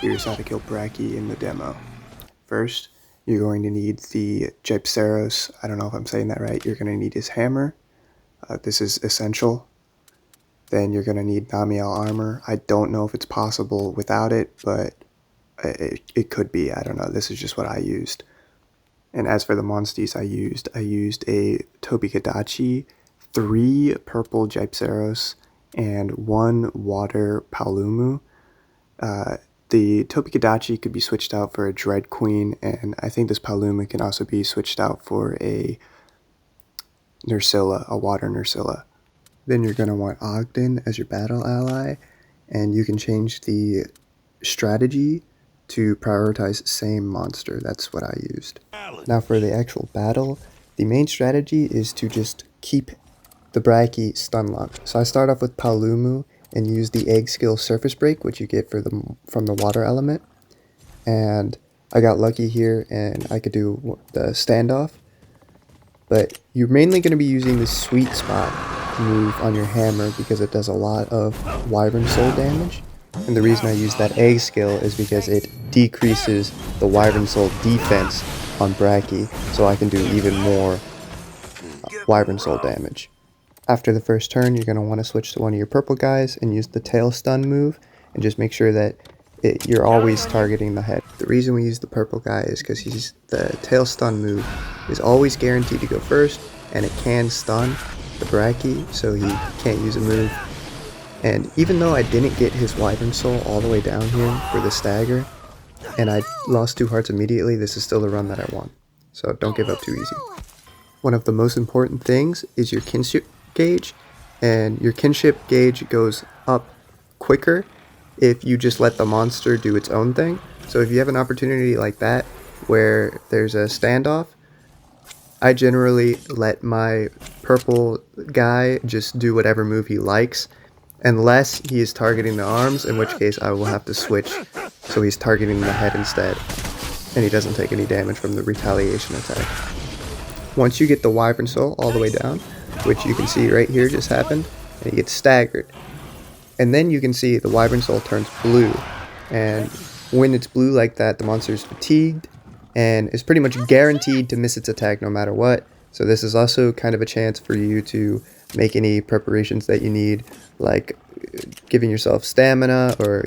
Here's how to kill Brachy in the demo. First, you're going to need the Gypseros. I don't know if I'm saying that right. You're going to need his hammer. This is essential. Then you're going to need Namiel armor. I don't know if it's possible without it, but it could be. I don't know. This is just what I used. And as for the monsties I used a Topple, 3 purple Gypseros, and 1 water Palumu. The Topple could be switched out for a Dread Queen, and I think this Palumu can also be switched out for a Nursilla, a water Nursilla. Then you're going to want Ogden as your battle ally, and you can change the strategy to prioritize same monster. That's what I used. Now for the actual battle, the main strategy is to just keep the Brachy stun locked. So I start off with Palumu and use the egg skill surface break, which you get from the water element. And I got lucky here and I could do the standoff. But you're mainly going to be using the sweet spot move on your hammer because it does a lot of wyvern soul damage. And the reason I use that egg skill is because it decreases the wyvern soul defense on Brachy, so I can do even more wyvern soul damage. After the first turn, you're going to want to switch to one of your purple guys and use the tail stun move, and just make sure that you're always targeting the head. The reason we use the purple guy is because the tail stun move is always guaranteed to go first, and it can stun the Brachy, so he can't use a move. And even though I didn't get his wyvern soul all the way down here for the stagger, and I lost 2 hearts immediately, this is still the run that I won. So don't give up too easy. One of the most important things is your kinship gauge, and your kinship gauge goes up quicker if you just let the monster do its own thing. So if you have an opportunity like that where there's a standoff, I generally let my purple guy just do whatever move he likes, unless he is targeting the arms, in which case I will have to switch so he's targeting the head instead, and he doesn't take any damage from the retaliation attack. Once you get the wyvern soul all the way down, which you can see right here just happened, and he gets staggered, and then you can see the wyvern soul turns blue, and when it's blue like that, the monster is fatigued and is pretty much guaranteed to miss its attack no matter what. So this is also kind of a chance for you to make any preparations that you need, like giving yourself stamina or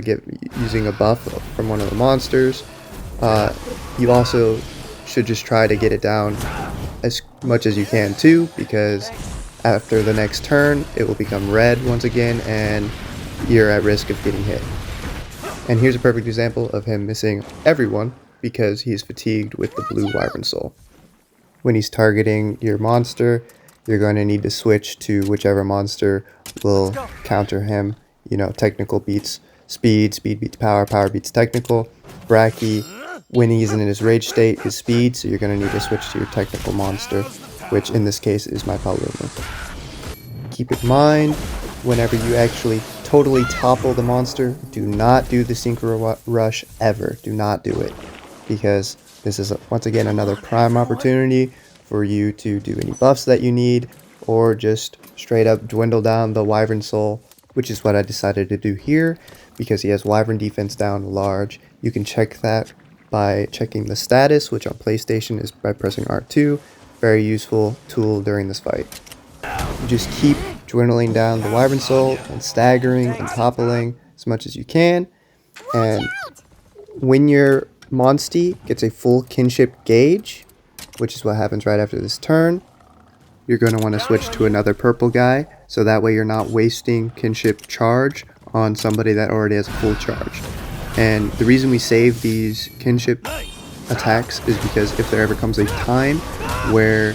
using a buff from one of the monsters. You also should just try to get it down as much as you can too, because after the next turn it will become red once again and you're at risk of getting hit. And here's a perfect example of him missing everyone because he's fatigued with the blue wyvern soul. When he's targeting your monster, you're going to need to switch to whichever monster will counter him. You know, technical beats speed, speed beats power, power beats technical. Brachy, when he's in his rage state, is speed, so you're going to need to switch to your technical monster, which in this case is my Palumu. Keep in mind, whenever you actually totally topple the monster, do not do the synchro rush ever. Do not do it, because this is once again another prime opportunity for you to do any buffs that you need, or just straight up dwindle down the wyvern soul, which is what I decided to do here because he has wyvern defense down large. You can check that by checking the status, which on PlayStation is by pressing R2. Very useful tool during this fight. You just keep dwindling down the wyvern soul and staggering and toppling as much as you can, and when your Monstie gets a full kinship gauge, which is what happens right after this turn, you're going to want to switch to another purple guy, so that way you're not wasting kinship charge on somebody that already has a full charge. And the reason we save these kinship attacks is because if there ever comes a time where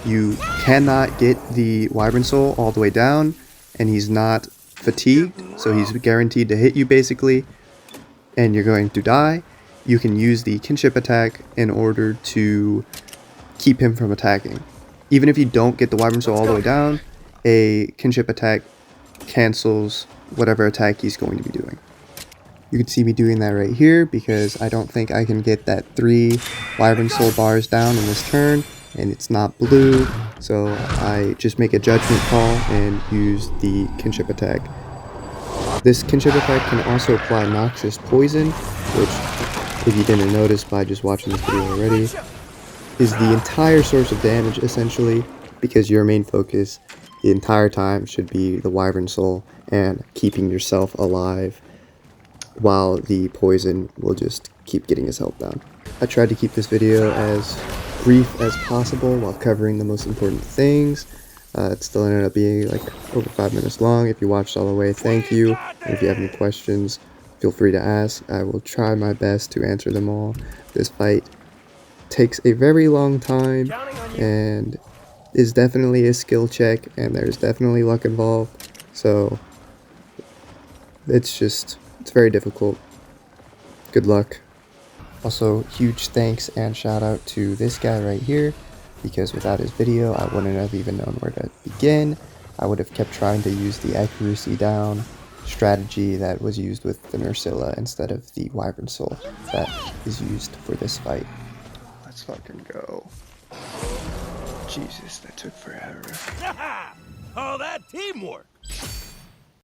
you cannot get the wyvern soul all the way down and he's not fatigued, so he's guaranteed to hit you basically, and you're going to die, you can use the kinship attack in order to keep him from attacking. Even if you don't get the wyvern soul all the way down, a kinship attack cancels whatever attack he's going to be doing. You can see me doing that right here because I don't think I can get that 3 wyvern soul bars down in this turn, and it's not blue, so I just make a judgment call and use the kinship attack. This kinship attack can also apply noxious poison, which, if you didn't notice by just watching this video already, is the entire source of damage essentially, because your main focus the entire time should be the wyvern soul and keeping yourself alive, while the poison will just keep getting his health down. I tried to keep this video as brief as possible while covering the most important things. It still ended up being like over 5 minutes long. If you watched all the way, thank you. And if you have any questions, feel free to ask. I will try my best to answer them all. This fight takes a very long time and is definitely a skill check, and there's definitely luck involved. So it's very difficult. Good luck. Also, huge thanks and shout out to this guy right here, because without his video I wouldn't have even known where to begin. I would have kept trying to use the accuracy down strategy that was used with the Nursilla instead of the wyvern soul that is used for this fight. Let's fucking go. Jesus, that took forever. Oh, that teamwork!